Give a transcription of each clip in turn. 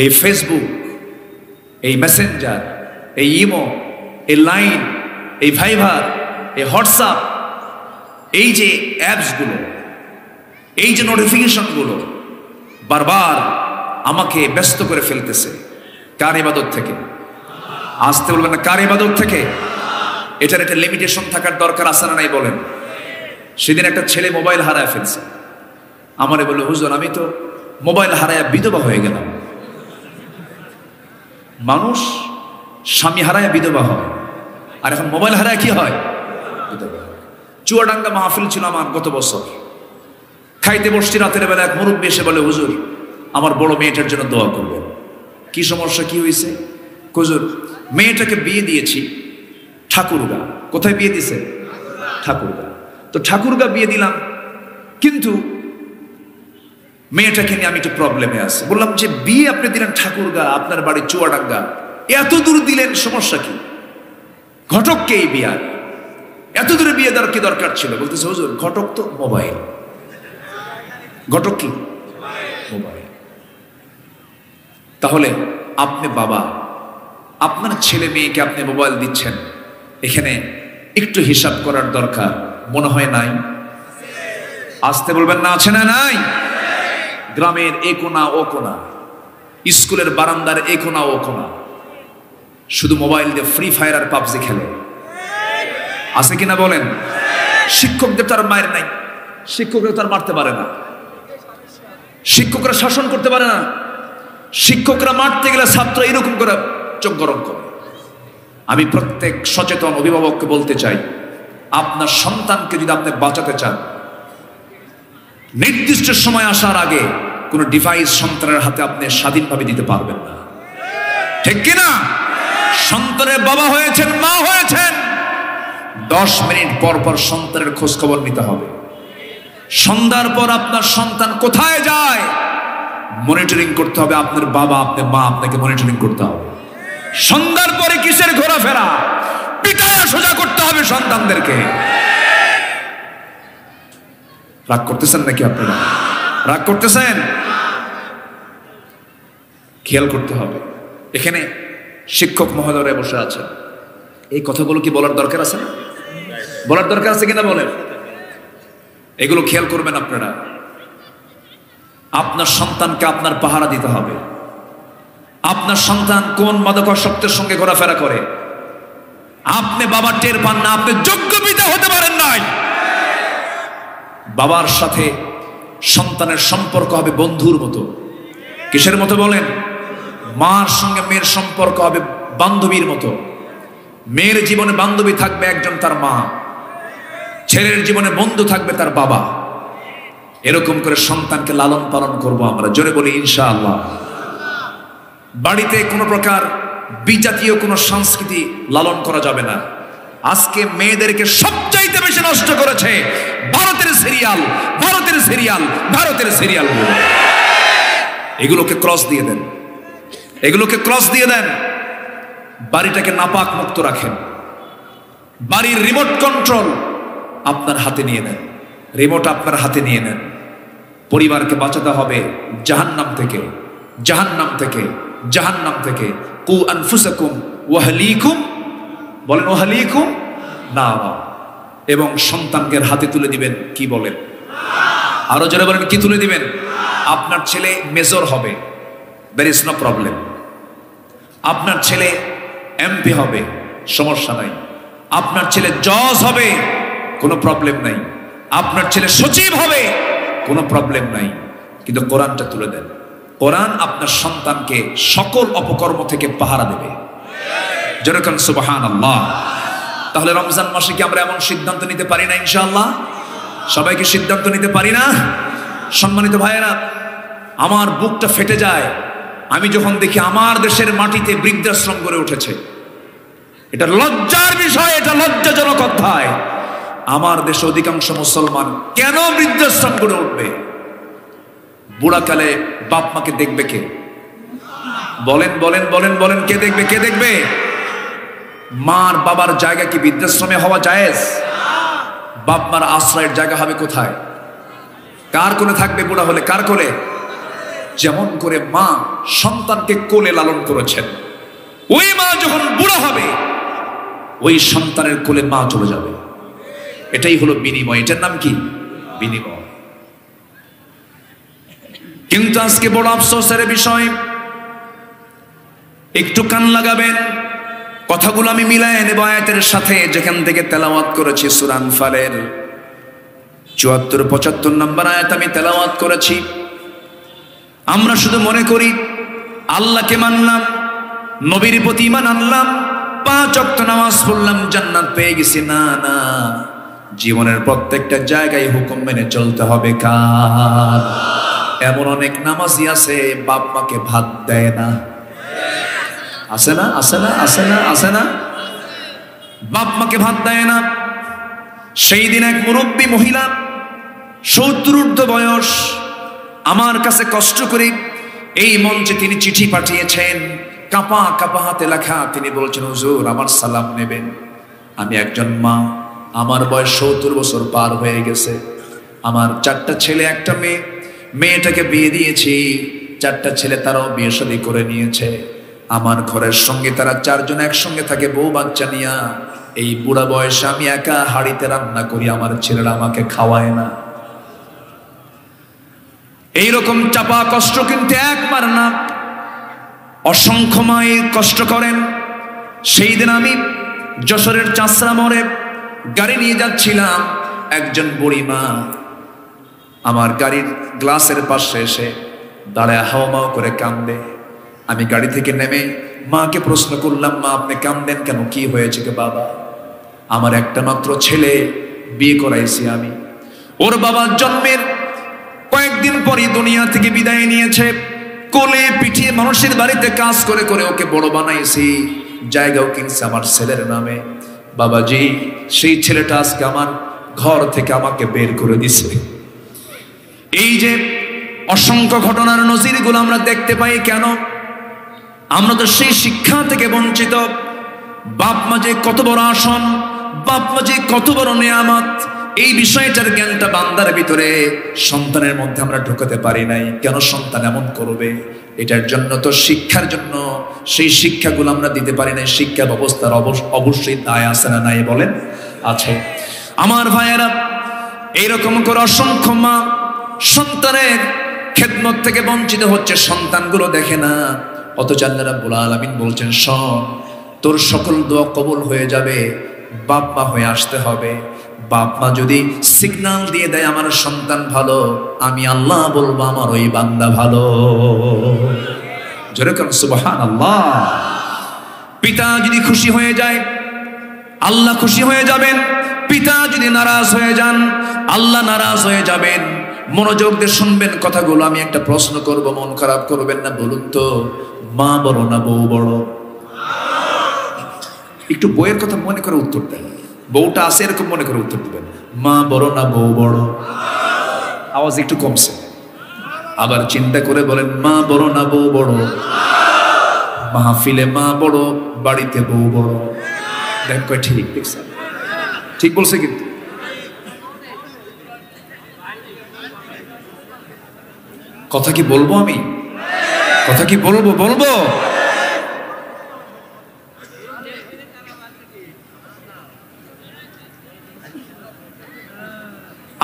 এই ফেসবুক, এই মেসেঞ্জার, এই ইমো, এই লাইন, এই ভাইবার, এই হোয়াটসঅ্যাপ, এই যে অ্যাপসগুলো, এই যে নোটিফিকেশনগুলো বারবার আমাকে ব্যস্ত করে ফেলতেছে। কার ইবাদত থেকে? আসতে বলবেন না, কার ইবাদত থেকে? এটার একটা লিমিটেশন থাকার দরকার আছে না নাই বলেন? সেদিন একটা ছেলে মোবাইল হারায় ফেলছে। আমারে বলল, হুজুর আমি তো মোবাইল হারায় বিধবা হয়ে গেলাম। মানুষ স্বামী হারায় বিধবা হয়, আর এখন মোবাইল হারায় কি হয়? বিধবা। চুয়াডাঙ্গা মাহফিল ছিল আমার গত বছর। খাইতে বসছি রাতের বেলা, এক মুরব্বী এসে বলে, হুজুর আমার বড় মেয়েটার জন্য দোয়া করবেন। কি সমস্যা, কি হয়েছে? হুজুর মেয়েটাকে বিয়ে দিয়েছি ঠাকুরগা। কোথায় বিয়ে দিছে? ঠাকুরগা। তো ঠাকুরগা বিয়ে দিলাম, কিন্তু মেয়েটাকে নিয়ে আমি একটু প্রবলেমে আছি। বললাম যে বিয়ে আপনি দিলেন ঠাকুরগা, আপনার বাড়ি চুয়াডাঙ্গা, এত দূর দিলেন, সমস্যা কি? ঘটককে এই বিয়ে, এত দূরে বিয়ে দেওয়ার কি দরকার ছিল? বলতেছে হুজুর ঘটক তো মোবাইল। ঘটক কি? মোবাইল। তাহলে আপনি বাবা, আপনার ছেলে মেয়েকে আপনি মোবাইল দিচ্ছেন, এখানে একটু হিসাব করার দরকার মনে হয় নাই? আসতে বলবেন না, আছে না নাই? গ্রামের এ কোনা ও কোনা, স্কুলের বারান্দার এ কোনা ও কোনা, শুধু মোবাইল দিয়ে ফ্রি ফায়ার আর পাবজি খেলে। আছে কিনা বলেন? শিক্ষকদের তার মায়ের নাই, শিক্ষকরা তার মারতে পারে না, শিক্ষকরা শাসন করতে পারে না, শিক্ষকরা মারতে গেলে ছাত্র এরকম করে চোখ গরম করে। আমি প্রত্যেক সচেতন অভিভাবককে বলতে চাই, আপনার সন্তানকে যদি আপনি বাঁচাতে চান, নির্দিষ্ট সময় আসার আগে কোন ডিভাইস সন্তানের হাতে আপনি স্বাধীনভাবে দিতে পারবেন না। ঠিক কিনা? সন্তানের বাবা হয়েছেন, মা হয়েছেন, 10 মিনিট পর পর সন্তানের খোঁজ খবর নিতে হবে। সন্ধ্যার পর আপনার সন্তান কোথায় যায় মনিটরিং করতে হবে। আপনার বাবা, আপনার মা আপনাকে মনিটরিং করতে হবে। সন্ধ্যার পরে কিসের ঘোরাফেরা? পিটায়া সোজা করতে হবে সন্তানদেরকে। রাগ করতেছেন নাকি আপনারা? রাগ করতেছেন? খেয়াল করতে হবে। এখানে শিক্ষক মহোদয়রা বসে আছেন, এই কথাগুলো কি বলার দরকার আছে না? বলার দরকার আছে কিনা বলেন? এগুলো খেয়াল করবেন আপনারা। আপনার সন্তানকে আপনার পাহারা দিতে হবে। আপনার সন্তান কোন মাদকাসক্তের সঙ্গে ঘোরাফেরা করে আপনি বাবা টের পান না, আপনি যোগ্য পিতা হতে পারেন নাই। বাবার সাথে সন্তানের সম্পর্ক হবে বন্ধুর মতো। কিসের মতো বলেন? মার সঙ্গে মেয়ের সম্পর্ক হবে বান্ধবীর মতো। মেয়ের জীবনে বান্ধবী থাকবে একজন, তার মা। ছেলের জীবনে বন্ধু থাকবে তার বাবা। এরকম করে সন্তানকে লালন পালন করব আমরা। জোরে বলি ইনশাআল্লাহ। বাড়িতে কোনো প্রকার বিজাতীয় কোনো সংস্কৃতি লালন করা যাবে না। আজকে মেয়েদেরকে সবচাইতে বেশি নষ্ট করেছে ভারতের সিরিয়াল, ভারতের সিরিয়াল, ভারতের সিরিয়াল। এগুলোকে ক্রস দিয়ে দেন, এগুলোকে ক্রস দিয়ে দেন। বাড়িটাকে নাপাক মুক্ত রাখেন। বাড়ির রিমোট কন্ট্রোল আপনার হাতে নিয়ে নেন, রিমোট আপনার হাতে নিয়ে নেন। পরিবারকে বাঁচাতে হবে জাহান্নাম থেকে, জাহান্নাম থেকে, জাহান্নাম থেকে। কু আনফুসাকুম ওয়া আহলিকুম, বলেন ওয়া আহলিকুম নারা। এবং সন্তানকে হাতে তুলে দিবেন, কি বলেন? আরো জোরে বলেন, কি তুলে দিবেন? আপনার ছেলে মেজর হবে, there is no problem। আপনার ছেলে এমপি হবে, সমস্যা নাই। আপনার ছেলে জজ হবে, কোনো প্রবলেম নাই। আপনার ছেলে সচিব হবে, কোনো প্রবলেম নাই। কিন্তু কোরআনটা তুলে দেন। কোরআন আপনার সন্তানকে সকল অপকর্ম থেকে পাহারা দেবে। যেরকম সুবহানাল্লাহ। তাহলে রমজান মাসে কি আমরা এমন সিদ্ধান্ত নিতে পারি না? ইনশাআল্লাহ সবাইকে সিদ্ধান্ত নিতে পারি না? সম্মানিত ভাইয়েরা, আমার বুকটা ফেটে যায় আমি যখন দেখি আমার দেশের মাটিতে বৃদ্ধাশ্রম গড়ে উঠেছে। এটা লজ্জার বিষয়, এটা লজ্জাজনক অধ্যায়। আমার দেশে অধিকাংশ মুসলমান কেন বৃদ্ধাশ্রম গড়ে উঠবে? বুড়াকালে বাপ মাকে দেখবে কে? বলেন বলেন বলেন বলেন, কে দেখবে? কে দেখবে? মার বাবার জায়গা কি বৃদ্ধাশ্রমে হওয়া জায়েজ? বাপ মার আশ্রয়ের জায়গা হবে কোথায়? কার কোলে থাকবে বুড়া হলে? কার কোলে? যেমন করে মা সন্তানকে কোলে লালন করেছেন, ওই মা যখন বুড়া হবে ওই সন্তানের কোলে মা চলে যাবে। এটাই হলো বিনিময়। এটার নাম কি? বিনিময়। কিন্তু আজকে বড় আফসোসের বিষয়, একটু কান লাগাবেন, কথাগুলো আমি মিলায় নেব আয়াতের সাথে, যেখান থেকে তেলাওয়াত করেছি সূরা আনফালের ৭৪-৭৫ নম্বর আয়াত আমি তেলাওয়াত করেছি। আমরা শুধু মনে করি আল্লাহকে মানলাম, নবীর প্রতি ঈমান আনলাম, ৫ ওয়াক্ত নামাজ পড়লাম, জান্নাত পেয়ে গেছি। না না, জীবনের প্রত্যেকটা জায়গায় হুকুম মেনে চলতে হবে কার? এমন অনেক নামাজি আছে বাপ মাকে ভাত দেয় না। আছে না? আছে না? আছে না? আছে না? বাপ মাকে ভাত দেয় না। সেই দিন এক মুরব্বী মহিলা, ৭০ ঊর্ধ্ব বয়স, আমার কাছে কষ্ট করে এই মঞ্চে তিনি চিঠি পাঠিয়েছেন, কাঁপা কাঁপা হাতে লেখা। তিনি বলছেন, হুজুর আমার সালাম নেবেন। আমি একজন মা, আমার বয়স ৭০ বছর পার হয়ে গেছে, আমার 4টা ছেলে 1টা মেয়ে, মেয়েটাকে বিয়ে দিয়েছি, 4টা ছেলে তারাও বিয়ে শাদী করে নিয়েছে। আমার ঘরের সঙ্গে তারা 4 জন একসঙ্গে থাকে বউ বাচ্চা নিয়া। এই বুড়া বয়সে আমি একা হাড়িতে রান্না করি, আমার ছেলেরা আমাকে খাওয়ায় না। এইরকম চাপা কষ্ট কিন্তু একবার না, অসংখ্য মাই কষ্ট করেন। সেই দিন আমি যশোরের চাষরা মোড়ে গাড়ি নিয়ে যাচ্ছিলাম, একজন বুড়ি মা আমার গাড়ির গ্লাসের পাশে এসে দাঁড়ায় হাওমাও করে কান্দে। আমি গাড়ি থেকে নেমে মাকে প্রশ্ন করলাম, মা আপনি কান্দেন কেন? কি হয়েছে কে বাবা? আমার একটা মাত্র ছেলে, বিয়ে করাইছি আমি, ওর বাবার জন্মের কয়েকদিন পরই দুনিয়া থেকে বিদায় নিয়েছে। কোলে পিঠিয়ে মানুষের বাড়িতে কাজ করে করে ওকে বড় বানাইছি, জায়গাও কিনছে আমার ছেলের নামে। বাবাজি, সেই ছেলেটা আজকে আমার ঘর থেকে আমাকে বের করে দিছে। এই যে অসংখ্য ঘটনার নজিরগুলো আমরা দেখতে পাই, কেন? আমরা তো সেই শিক্ষা থেকে বঞ্চিত। বাপ মা যে কত বড় আসন, বাপ মা যে কত বড় নেয়ামত, এই বিষয়টার জ্ঞানটা বান্দার ভিতরে, সন্তানের মধ্যে আমরা ঢোকাতে পারি নাই। কেন সন্তান এমন করবে? এটার জন্য তো শিক্ষার জন্য সেই শিক্ষাগুলো আমরা দিতে পারি নাই। শিক্ষা ব্যবস্থার অবশ্যই দায় আছে না নাই বলেন? আছে। আমার ভাইয়েরা, এইরকম করে অসংখ্য মা সন্তানের খেদমত থেকে বঞ্চিত হচ্ছে, সন্তানগুলো দেখে না। অথচ আল্লাহ রাব্বুল আলামিন বলছেন, শোন, তোর সকল দোয়া কবুল হয়ে যাবে, বাপ মা হয়ে আসতে হবে। বাপ মা যদি সিগন্যাল দিয়ে দেয় আমার সন্তান ভালো, আমি আল্লাহ বলবো আমার ওই বান্দা ভালো। জোরে কারণ সুবহানাল্লাহ। পিতা যদি খুশি হয়ে যায়, আল্লাহ খুশি হয়ে যাবেন। পিতা যদি নারাজ হয়ে যান, আল্লাহ নারাজ হয়ে যাবেন। মনোযোগ দিয়ে শুনবেন কথাগুলো। আমি একটা প্রশ্ন করব, মন খারাপ করবেন না। বলুন তো, মা বড় না বউ বড়? একটু বইয়ের কথা মনে করে উত্তর দেন। বউটা আছে এরকম মনে করে উত্তর দিবেন। মা বড় না বউ বড়? আওয়াজ একটু কমছে। আবার চিন্তা করে বলেন, মা বড় না বউ বড়? মাহফিলে মা বড়, বাড়িতে বউ বড়। দেখ কয় ঠিক, দেখছেন? ঠিক বলছে কিন্তু। কথা কি বলবো আমি? কথা কি বলবো? বলবো।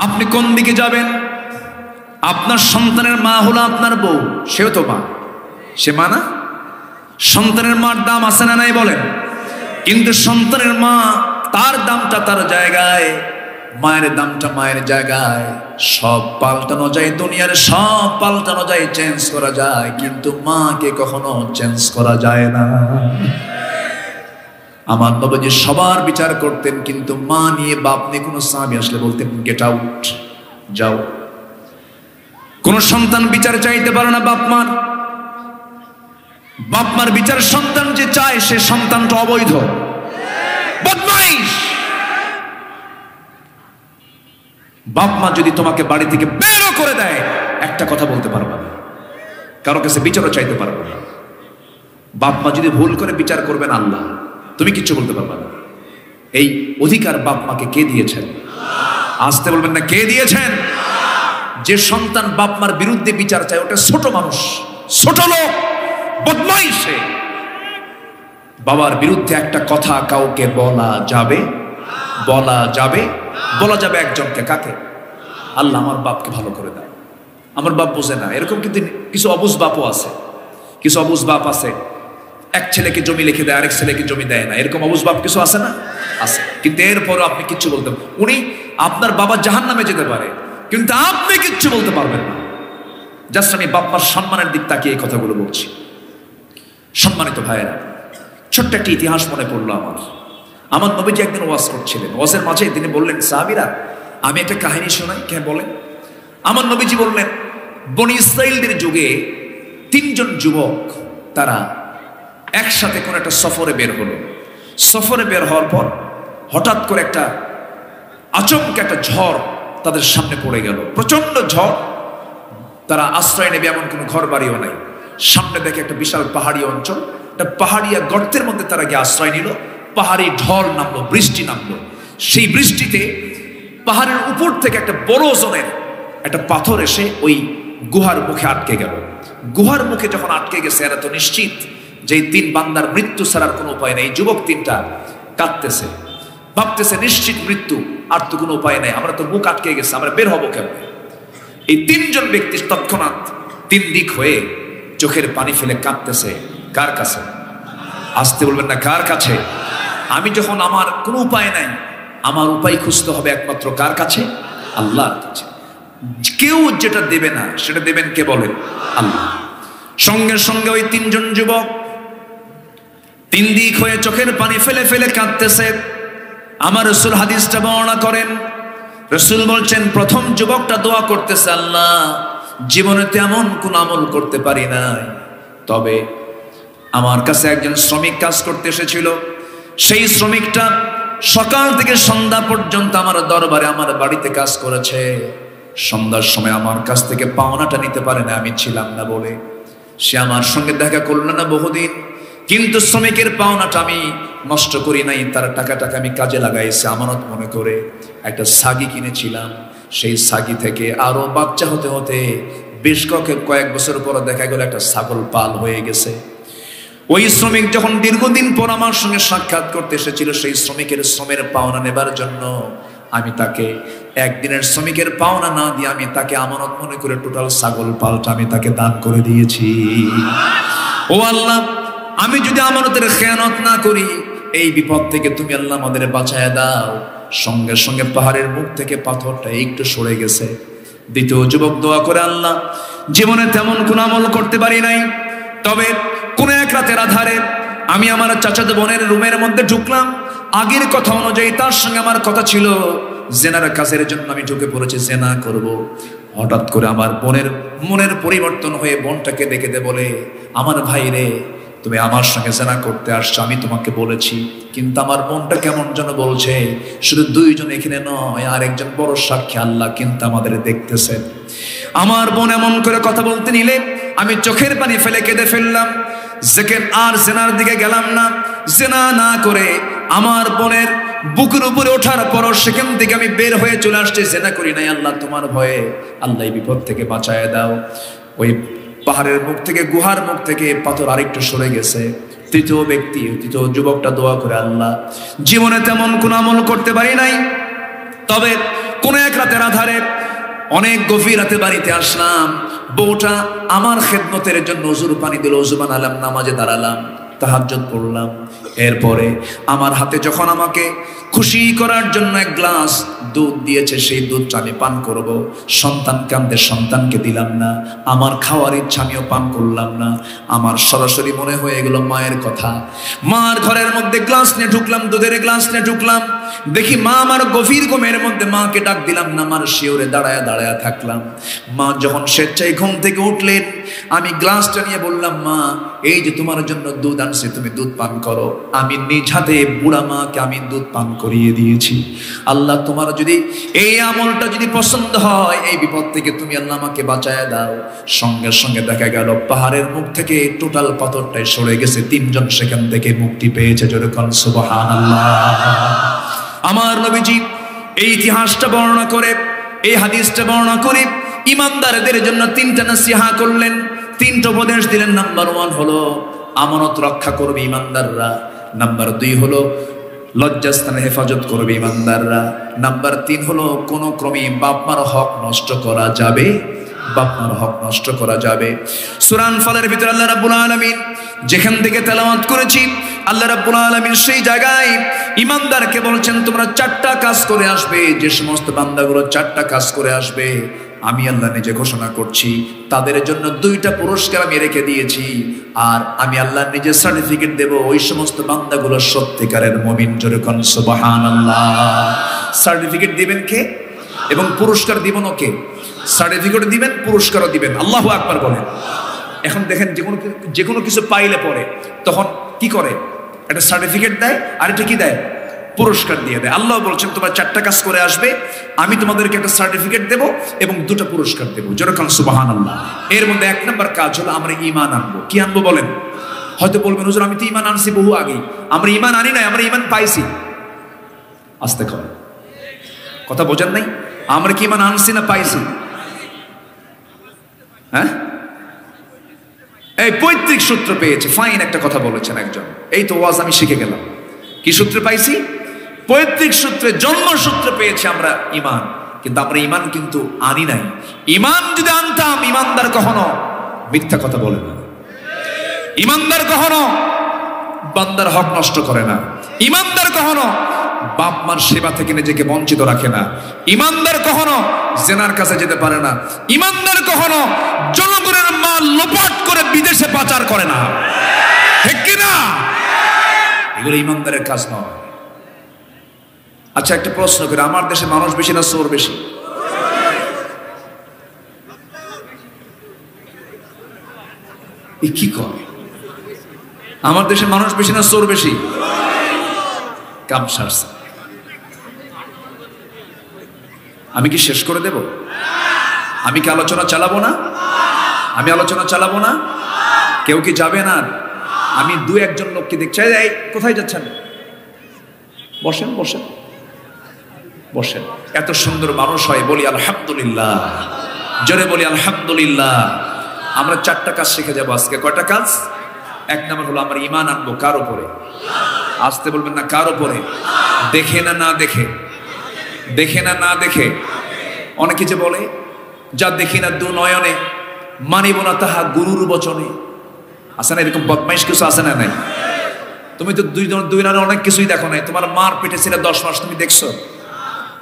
আপনি কোন দিকে যাবেন? আপনার সন্তানের মা হলো আপনার বউ, সেও তো মা। সে মা না? সন্তানের মার দাম আছে না নাই বলেন? কিন্তু সন্তানের মা, তার দামটা তার জায়গায়, মায়ের দামটা মায়ের জায়গায়। সব পাল্টানো যায়, দুনিয়ার সব পাল্টানো যায়, চেঞ্জ করা যায়, কিন্তু মাকে কখনো চেঞ্জ করা যায় না। আমার নবীজি সবার বিচার করতেন, কিন্তু মা নিয়ে বাপ নিয়ে কোনো সাহাবী আসলে বলতেন, গেট আউট, যাও। কোন সন্তান বিচার চাইতে পারে না বাপ মার। বাপ মার বিচার সন্তান যে চায়, সে সন্তানটা অবৈধ, বদমাইশ। বাপ মা যদি তোমাকে বাড়ি থেকে বেরও করে দেয়, একটা কথা বলতে পারবা না, কারো কাছে বিচারও চাইতে পারবে না। বাপ মা যদি ভুল করে বিচার করবেন আল্লাহ, তুমি কিচ্ছু বলতে পারবে না। এই অধিকার বাপ মাকে কে দিয়েছেন? আসতে বলবেন না, কে দিয়েছেন? যে সন্তান বাপ মার বিরুদ্ধে বিচার চায় ওটা ছোট মানুষ, ছোট লোক, বদমাইশ। বাবার বিরুদ্ধে একটা কথা কাউকে বলা যাবে, বলা যাবে, বলা যাবে একজনকে, কাকে? আল্লাহ আমার বাপকে ভালো করে দাও, আমার বাপ বোঝে না। এরকম কিন্তু কিছু অবুঝ বাপও আছে, কিছু অবুঝ বাপ আছে, এক ছেলেকে জমি লিখে দেয়, আরেক ছেলেকে জমি দেয় না, এরকম অবুঝ বাপ কিছু আছে না? আছে। কিন্তু এরপরও আপনি কিচ্ছু বলতে, উনি আপনার বাবা জাহান্নামে যেতে পারে কিন্তু আপনি কিচ্ছু বলতে পারবেন না। জাস্ট আমি বাপ্পার সম্মানের দিক তাকিয়ে এই কথাগুলো বলছি। সম্মানিত ভাইয়েরা, ছোট্ট একটি ইতিহাস মনে পড়লো আমার নবীজি একদিন ওয়াজ করছিলেন, ওয়াজের মাঝে তিনি বললেন, সাহাবীরা আমি একটা কাহিনী শোনাই। কে বলেন? আমার নবীজি বললেন, বনি ইসরাইলদের যুগে 3 জন যুবক তারা একসাথে কোন একটা সফরে বের হলো। সফরে বের হওয়ার পর হঠাৎ করে একটা আচমকা একটা ঝড় তাদের সামনে পড়ে গেল, প্রচন্ড ঝড়। তারা আশ্রয় নেবে এমন কোনো ঘর বাড়িও নাই। সামনে দেখে একটা বিশাল পাহাড়ি অঞ্চল, একটা পাহাড়িয়া গর্তের মধ্যে তারা গিয়ে আশ্রয় নিল। পাহাড়ি ঢল নামলো, বৃষ্টি নামলো। সেই বৃষ্টিতে পাহাড়ের উপর থেকে একটা বড় ওজনের একটা পাথর এসে ওই গুহার মুখে আটকে গেল। গুহার মুখে যখন আটকে গেছে, এরা তো নিশ্চিত যে 3 বান্দার মৃত্যু ছাড়ার কোনো উপায় নেই। যুবক 3টা কাঁদতেছে, ভাবতেছে নিশ্চিত মৃত্যু, আর তো কোনো উপায় নেই, আমরা তো মুখ আটকে গেছে, আমরা বের হবো কেমন? এই 3 জন ব্যক্তি তৎক্ষণাৎ 3 দিক হয়ে চোখের পানি ফেলে কাঁদতেছে। কার কাছে? আসতে বলবেন না, কার কাছে? আমি যখন আমার কোনো উপায় নাই, আমার উপায় খুঁজতে হবে একমাত্র কার কাছে? আল্লাহর কাছে। কেউ যেটা দেবে না সেটা দেবেন কে বলেন? আল্লাহ। সঙ্গে সঙ্গে ওই 3 জন যুবক 3 দিক হয়ে চোখের পানি ফেলে ফেলে কাঁদতেছে। আমার রাসূল হাদিসটা বর্ণনা করেন, রাসূল বলছেন, প্রথম যুবকটা দোয়া করতেছে, আল্লাহ জীবনে তেমন কোন আমল করতে পারি নাই, তবে আমার কাছে একজন শ্রমিক কাজ করতে এসেছিল। সেই শ্রমিকটা সকাল থেকে সন্ধ্যা পর্যন্ত আমার দরবারে আমার বাড়িতে কাজ করেছে। সন্ধ্যার সময় আমার কাছ থেকে পাওনাটা নিতে পারে না, আমি ছিলাম না বলে। সে আমার সঙ্গে দেখা করলো না বহুদিন, কিন্তু শ্রমিকের পাওনাটা আমি নষ্ট করি নাই, তার টাকাটাকে আমি কাজে লাগাইছি আমানত মনে করে। একটা ছাগি কিনেছিলাম, সেই ছাগি থেকে আরো বাচ্চা হতে হতে বেশ কয়েক বছর পর দেখা গেল একটা ছাগল পাল হয়ে গেছে। ওই শ্রমিক যখন দীর্ঘদিন পর আমার সঙ্গে সাক্ষাৎ করতে এসেছিল, সেই শ্রমিকের শ্রমের পাওনা নেবার জন্য আমি তাকে একদিনের শ্রমিকের পাওনা না দিয়ে আমি তাকে আমানত মনে করে টোটাল ছাগল পালটা আমি তাকে দান করে দিয়েছি। ও আল্লাহ, আমি যদি আমানতের খেয়ানত না করি, এই বিপদ থেকে তুমি আল্লাহ আমাদের বাঁচায় দাও। সঙ্গে সঙ্গে পাহাড়ের মুখ থেকে পাথরটা একটু সরে গেছে। দ্বিতীয় যুবক দোয়া করে, আল্লাহ জীবনে তেমন কোন আমল করতে পারি নাই, তবে কোন এক রাতের আধারে আমি আমার চাচাতো বোনের রুমের মধ্যে ঢুকলাম। আগের কথা অনুযায়ী তার সঙ্গে আমার কথা ছিল, জেনার কাজের জন্য আমি ঢুকে পড়েছি, জেনা করব। হঠাৎ করে আমার বোনের মনের পরিবর্তন হয়ে বোনটাকে দেখে বলে, আমার ভাই রে, তুমি আমার সঙ্গে জেনা করতে আসছো, আমি তোমাকে বলেছি, কিন্তু আমার বোনটা কেমন যেন বলছে। শুধু 2 জন এখানে নয়, আর একজন বড় সাক্ষী আল্লাহ কিন্তু আমাদের দেখতেছেন। আমার বোন এমন করে কথা বলতে নিলে আমি চোখের পানি ফেলে কেঁদে ফেললাম। আর জেনার দিকে গেলাম না। জেনা না করে আমার বোনের বুকের উপরে ওঠার পর সেখান থেকে আমি বের হয়ে চলে আসছি। জেনা করি নাই, আল্লাহ তোমার ভয়ে, আল্লাহ এই বিপদ থেকে বাঁচায় দাও। ওই পাহাড়ের মুখ থেকে, গুহার মুখ থেকে পাথর আরেকটু সরে গেছে। তৃতীয় যুবকটা দোয়া করে, আল্লাহ জীবনে তেমন কোন আমল করতে পারি নাই, তবে কোন এক রাতের আধারে অনেক গভীর রাতে বাড়িতে আসলাম। বউটা আমার খেদমতের জন্য ওযুর পানি দিল, ওযু বানালাম, নামাজে দাঁড়ালাম, তাহাজ্জুদ পড়লাম। এরপরে আমার হাতে যখন আমাকে খুশি করার জন্য 1 গ্লাস দুধ দিয়েছে, সেই দুধটা আমি পান করব। সন্তান কান্দে, সন্তানকে দিলাম না। আমার খাওয়ার ইচ্ছা, আমিও পান করলাম না। আমার সরাসরি মনে হয়ে গেল মায়ের কথা। মার ঘরের মধ্যে গ্লাস নিয়ে ঢুকলাম, দুধের গ্লাস নিয়ে ঢুকলাম, দেখি মা আমার গভীর ঘুমের মধ্যে। মাকে ডাক দিলাম না, মার শিওরে দাঁড়ায়া দাঁড়ায়া থাকলাম। মা যখন স্বেচ্ছায় ঘুম থেকে উঠলেন, আমি গ্লাসটা নিয়ে বললাম, মা এই যে তোমার জন্য দুধ আনছে, তুমি দুধ পান করো। আমি নিজ হাতে বুড়া মাকে আমি দুধ পান করিয়ে দিয়েছি। আল্লাহ তোমার যদি এই আমলটা যদি পছন্দ হয়, এই বিপদ থেকে তুমি আল্লাহ আমাকে বাঁচায় দাও। সঙ্গে সঙ্গে দেখা গেল পাহাড়ের মুখ থেকে টোটাল পাথরটাই সরে গেছে। 3 জন সেখান থেকে মুক্তি পেয়েছে। জোরে বলেন সুবহানাল্লাহ। আমার নবীজি এই ইতিহাসটা বর্ণনা করে, এই হাদিসটা বর্ণনা করে ইমানদারদের জন্য 3টা নসিহা করলেন, 3টা উপদেশ দিলেন। নাম্বার 1 হলো আমানত রক্ষা করবে ইমানদাররা। নাম্বার 2 হলো লজ্জাস্থানের হেফাজত করবে ইমানদাররা। নাম্বার 3 হলো কোনো ক্রমে বাপ মার হক নষ্ট করা যাবে, বাপ মার হক নষ্ট করা যাবে। সূরা আনফালের ভিতরে আল্লাহ রাব্বুল আলামিন যেখান থেকে তেলাওয়াত করেছি, আল্লাহ রাব্বুল আলামিন সেই জায়গায় ইমানদারকে বলছেন তোমরা 4টা কাজ করে আসবে। যে সমস্ত বান্দাগুলো 4টা কাজ করে আসবে, আমি আল্লাহ নিজে ঘোষণা করছি তাদের জন্য 2টা পুরস্কার আমি রেখে দিয়েছি। আর আমি আল্লাহ নিজে সার্টিফিকেট দেব ওই সমস্ত বান্দাগুলো সত্যিকারের মুমিন। জোরে কোন সুবহানাল্লাহ। সার্টিফিকেট দিবেন কে এবং পুরস্কার দিবেন কে? সার্টিফিকেট দিবেন, পুরস্কারও দিবেন। আল্লাহু আকবার বলেন। এখন দেখেন যে কোনো কিছু পাইলে পরে তখন কি করে? একটা সার্টিফিকেট দেয়, আর এটা কি দেয়? পুরস্কার দিয়ে দেয়। আল্লাহ বলছেন তোমরা 4টা কাজ করে আসবে, আমি তোমাদেরকে একটা সার্টিফিকেট দেব এবং 2টা পুরস্কার দেব। যেরকম সুবহানাল্লাহ। এর মধ্যে 1 নম্বর কাজ হলো আমরা ঈমান আনবো। কি আনবো বলেন? হয়তো বলবেন হুজুর আমি তো ঈমান আনছি বহু আগে। আমরা ঈমান আনি নাই, আমরা ঈমান পাইছি। আস্তে কথা বোঝেন নাই? আমরা কি ঈমান আনছি না পাইছি? হ্যাঁ, এই পৈতৃক সূত্র পেয়েছে। ফাইন একটা কথা বলেছেন একজন। এই তো ওয়াজ আমি শিখে গেলাম। কি সূত্রে পাইছি? পৈতৃক সূত্রে, জন্ম সূত্রে পেয়েছি আমরা ঈমান। কিন্তু আমরা ঈমান কিন্তু আনি নাই। ঈমান যদি আনতাম, ঈমানদার কখনো মিথ্যা কথা বলে না, ঈমানদার কখনো বান্দার হক নষ্ট করে না, ঈমানদার কখনো বাপ মার সেবা থেকে নিজেকে বঞ্চিত রাখে না, ঈমানদার কখনো জেনার কাছে যেতে পারে না, ঈমানদার কখনো জনগণের মাল লোপাট করে বিদেশে পাচার করে না। ঠিক কি না? এগুলো ঈমানদারের কাজ নয়। আচ্ছা একটা প্রশ্ন করি, আমার দেশে মানুষ বেশি না চোর বেশি? কি করে? আমার দেশে মানুষ বেশি না চোর বেশি? কাম সারছে। আমি কি শেষ করে দেব? আমি কি আলোচনা চালাবো না? আমি আলোচনা চালাবো না? কেউ কি যাবে না? আমি 2-1 লোককে দেখছি। এই কোথায় যাচ্ছেন? বসেন বসেন বসেন। এত সুন্দর মানুষ হয়, বলি আলহামদুলিল্লাহ। জোরে বলি আলহামদুলিল্লাহ। আমরা 4টা কাজ শিখে যাবো আজকে। কয়টা কাজ? 1 নম্বর হলো আমরা ঈমান আনবো। কার উপরে? আসতে বলবেন না, কার উপরে? দেখে না না দেখে, দেখে না না দেখে। অনেকে যে বলে যা দেখি না 2 নয়নে, মানিব না তাহা গুরুর বচনে। আছে না এরকম বদমাইশ কিছু? আছে না নাই? তুমি তো 2 নয়নে অনেক কিছুই দেখো নাই। তোমার মার পেটে ছিল 10 মাস, তুমি দেখছো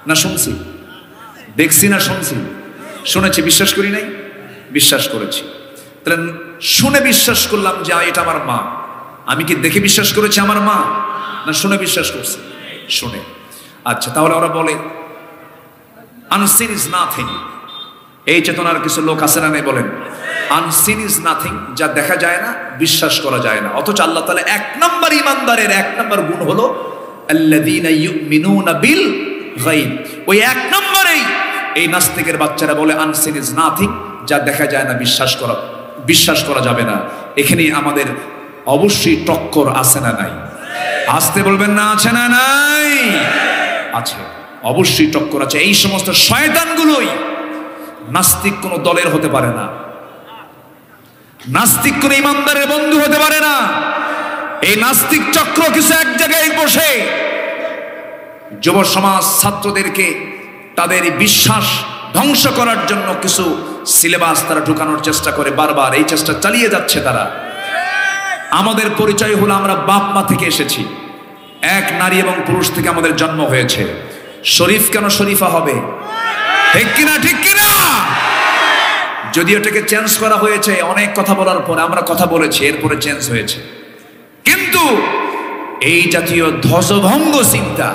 না শুনছি? দেখছি না শুনছি? শুনেছি, বিশ্বাস করি নাই? বিশ্বাস করেছি। তাহলে শুনে বিশ্বাস করলাম যে এটা আমার মা। আমি কি দেখে বিশ্বাস করেছি আমার মা, না শুনে বিশ্বাস করছি? শুনে। আচ্ছা তাহলে ওরা বলে আনসিন ইজ নাথিং। এই চেতনার কিছু লোক আছে না নাই? বলেন আনসিন ইজ নাথিং, যা দেখা যায় না, বিশ্বাস করা যায় না। অথচ আল্লাহ তাআলা 1 নম্বর ঈমানদারের 1 নম্বর গুণ হলো আল্লাযীনা ইউমিনুনা বিল গায়ব। ওই 1 নম্বরেই এই নাস্তিকের বাচ্চারা বলে আনসিন ইজ নাথিং, যা দেখা যায় না, বিশ্বাস করা যাবে না। এখানে আমাদের অবশ্যই টক্কর আছে না নাই? আসতে বলবেন না, আছে না নাই? আছে, অবশ্যই টক্কর আছে। এই সমস্ত শয়তানগুলোই, নাস্তিক কোন দলের হতে পারে না, নাস্তিক কোন ঈমানদারের বন্ধু হতে পারে না। এই নাস্তিক চক্র কিছু এক জায়গায় বসে যুব সমাজ, ছাত্রদেরকে তাদের বিশ্বাস ধ্বংস করার জন্য কিছু সিলেবাস তারা ঢুকানোর চেষ্টা করে। বারবার এই চেষ্টা চালিয়ে যাচ্ছে তারা। আমাদের পরিচয় হলো আমরা বাপ মা থেকে এসেছি, 1 নারী এবং পুরুষ থেকে আমাদের জন্ম হয়েছে। শরীফ কেন শরীফা হবে? ঠিক কিনা? ঠিক কিনা? যদি এটাকে চেঞ্জ করা হয়েছে অনেক কথা বলার পরে, আমরা কথা বলেছি, এরপরে চেঞ্জ হয়েছে। কিন্তু এই জাতীয় ধ্বজভঙ্গ চিন্তা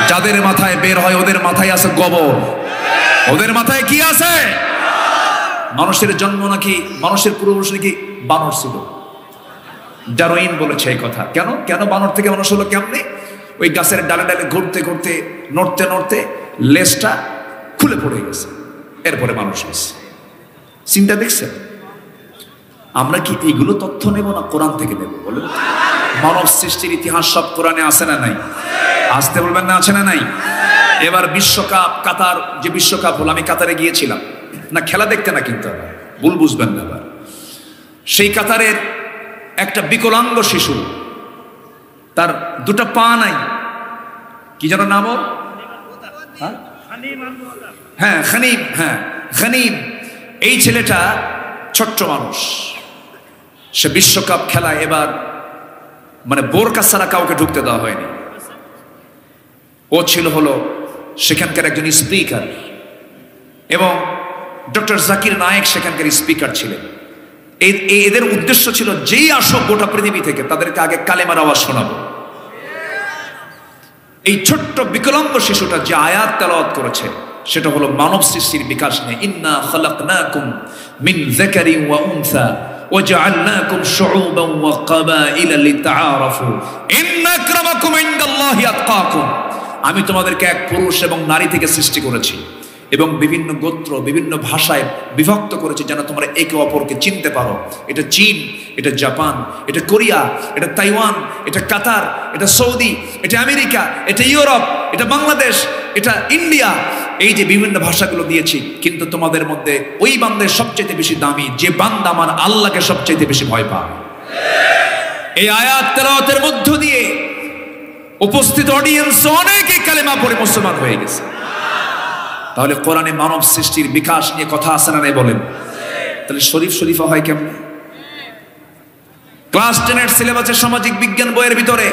যাদের মাথায় বের হয়, ওদের মাথায় আছে গোবর। ওদের মাথায় কি আছে? মানুষের জন্ম নাকি, মানুষের পূর্বপুরুষ নাকি বানর ছিল। ডারউইন বলেছে এই কথা। কেন কেন বানর থেকে মানুষ হলো কেমনে? ওই গাছের ডালে ডালে ঘুরতে ঘুরতে, নড়তে নড়তে লেজটা খুলে পড়ে গেছে, এরপরে মানুষ হয়েছে। চিন্তা দেখছেন? আমরা কি এগুলো তথ্য নেব না কোরআন থেকে নেব? বলুন। মানব সৃষ্টির ইতিহাস সব কোরআনে আছে না নাই? আসতে বলবেন না, আছে না নাই? এবার বিশ্বকাপ, কাতার যে বিশ্বকাপ হলো, আমি কাতারে গিয়েছিলাম। না খেলা দেখতে না কিন্তু ভুল বুঝবেন না। আবার সেই কাতারের একটা বিকলাঙ্গ শিশু, তার দুটো পা নাই, কি যেন নাম ওর? হ্যাঁ খানিম, হ্যাঁ খানিম। এই ছেলেটা ছোট্ট মানুষ, সে বিশ্বকাপ খেলায় এবার মানে বোরকা ছাড়া কাউকে ঢুকতে দেওয়া হয়নি। ও ছিল হলো সেখানকার একজন স্পিকার, এবং ডক্টর জাকির নায়েক সেখানকার স্পিকার ছিলেন। এদের উদ্দেশ্য ছিল যেই আসো গোটা পৃথিবী থেকে তাদেরকে আগে কালেমার আওয়াজ শোনাবো। এই ছোট্ট বিকলাঙ্গ শিশুটা যে আয়াত তেলাওয়াত করেছে সেটা হলো মানব সৃষ্টির বিকাশ নিয়ে। ইন্না খালাকনাকুম মিন যাকারিন ওয়া উনসা ওয়া জাআলনাকুম শুউবান ওয়া ক্বাবাইলা লিতাআরাফু ইন্না আকরামাকুম ইনদাল্লাহি আতকাকুম। আমি তোমাদেরকে এক পুরুষ এবং নারী থেকে সৃষ্টি করেছি এবং বিভিন্ন গোত্র বিভিন্ন ভাষায় বিভক্ত করেছি যেন তোমরা একে অপরকে চিনতে পারো। এটা চীন, এটা জাপান, এটা কোরিয়া, এটা তাইওয়ান, এটা কাতার, এটা সৌদি, এটা আমেরিকা, এটা ইউরোপ, এটা বাংলাদেশ, এটা ইন্ডিয়া। এই যে বিভিন্ন ভাষাগুলো দিয়েছি, কিন্তু তোমাদের মধ্যে ওই বান্দার সবচেয়ে বেশি দামি যে বান্দা আমার আল্লাহকে সবচেয়ে বেশি ভয় পায়। এই আয়াত তেলাওয়াতের মধ্য দিয়ে উপস্থিত অডিয়েন্স অনেকে কালেমা পড়ে মুসলমান হয়ে গেছে। তাহলে কোরআনে মানব সৃষ্টির বিকাশ নিয়ে কথা আছে না নাই বলেন? তাহলে শরীফ শরীফা হয় কেমন? ক্লাস 10 সিলেবাসের সামাজিক বিজ্ঞান বইয়ের ভিতরে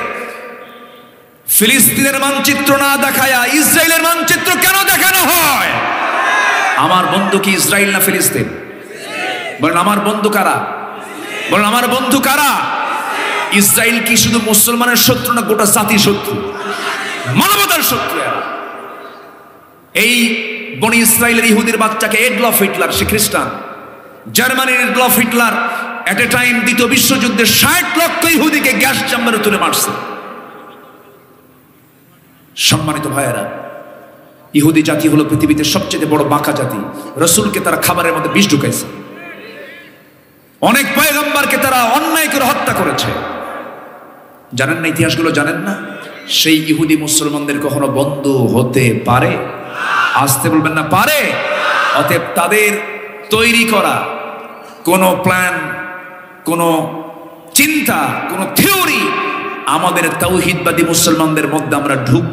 ফিলিস্তিনের মানচিত্র না দেখায়া ইসরায়েলের মানচিত্র কেন দেখানো হয়? আমার বন্ধু কি ইসরায়েল না ফিলিস্তিন? বলেন আমার বন্ধু কারা? বলেন আমার বন্ধু কারা? ইসরায়েল কি শুধু মুসলমানের শত্রু না গোটা জাতির শত্রু, মানবতার শত্রু? এই বনি ইসরায়েলের ইহুদির বাচ্চাকে এডলফ হিটলার, সে খ্রিস্টান, জার্মানির এডলফ হিটলার এট এ টাইম দ্বিতীয় বিশ্বযুদ্ধে 60 লক্ষ ইহুদিকে গ্যাস চেম্বারে তুলে মারছে। সম্মানিত ভাইয়েরা, ইহুদি জাতি হলো পৃথিবীতে সবচেয়ে বড় বাঁকা জাতি। রসুলকে তারা খাবারের মধ্যে বিষ ঢুকাইছে, অনেক পয়গম্বরকে তারা অন্যায় করে হত্যা করেছে। জানেন না ইতিহাসগুলো? জানেন না? সেই ইহুদি মুসলমানদের কখনো বন্ধু হতে পারে? আসতে বলবেন না পারে। অতএব তাদের তৈরি করা কোন প্ল্যান, কোন চিন্তা, কোন থিওরি আমাদের তাওহীদবাদী মুসলমানদের মধ্যে আমরা ঢুক